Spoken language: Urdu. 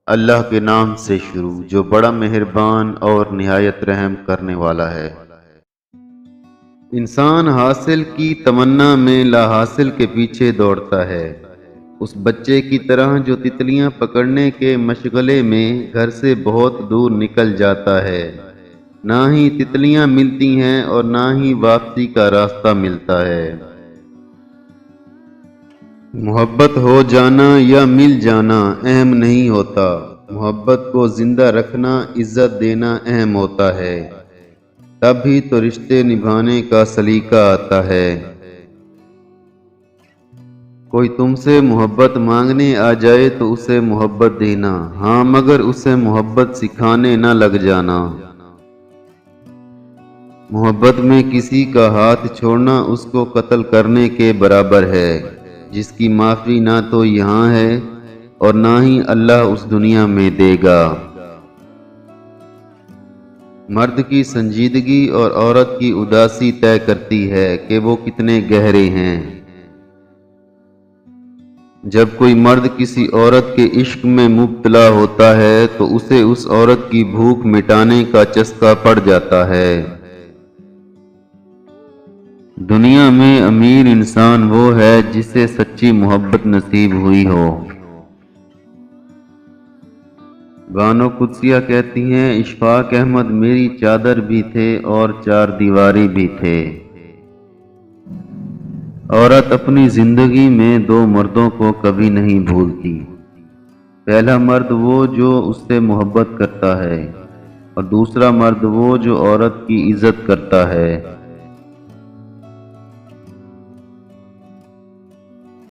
اللہ کے نام سے شروع جو بڑا مہربان اور نہایت رحم کرنے والا ہے۔ انسان حاصل کی تمنا میں لا حاصل کے پیچھے دوڑتا ہے، اس بچے کی طرح جو تتلیاں پکڑنے کے مشغلے میں گھر سے بہت دور نکل جاتا ہے۔ نہ ہی تتلیاں ملتی ہیں اور نہ ہی واپسی کا راستہ ملتا ہے۔ محبت ہو جانا یا مل جانا اہم نہیں ہوتا، محبت کو زندہ رکھنا، عزت دینا اہم ہوتا ہے، تب ہی تو رشتے نبھانے کا سلیقہ آتا ہے۔ کوئی تم سے محبت مانگنے آ جائے تو اسے محبت دینا، ہاں مگر اسے محبت سکھانے نہ لگ جانا۔ محبت میں کسی کا ہاتھ چھوڑنا اس کو قتل کرنے کے برابر ہے، جس کی معافی نہ تو یہاں ہے اور نہ ہی اللہ اس دنیا میں دے گا۔ مرد کی سنجیدگی اور عورت کی اداسی طے کرتی ہے کہ وہ کتنے گہرے ہیں۔ جب کوئی مرد کسی عورت کے عشق میں مبتلا ہوتا ہے تو اسے اس عورت کی بھوک مٹانے کا چسکا پڑ جاتا ہے۔ دنیا میں امیر انسان وہ ہے جسے سچی محبت نصیب ہوئی ہو۔ بانو قدسیہ کہتی ہیں، اشفاق احمد میری چادر بھی تھے اور چار دیواری بھی تھے۔ عورت اپنی زندگی میں دو مردوں کو کبھی نہیں بھولتی، پہلا مرد وہ جو اس سے محبت کرتا ہے اور دوسرا مرد وہ جو عورت کی عزت کرتا ہے۔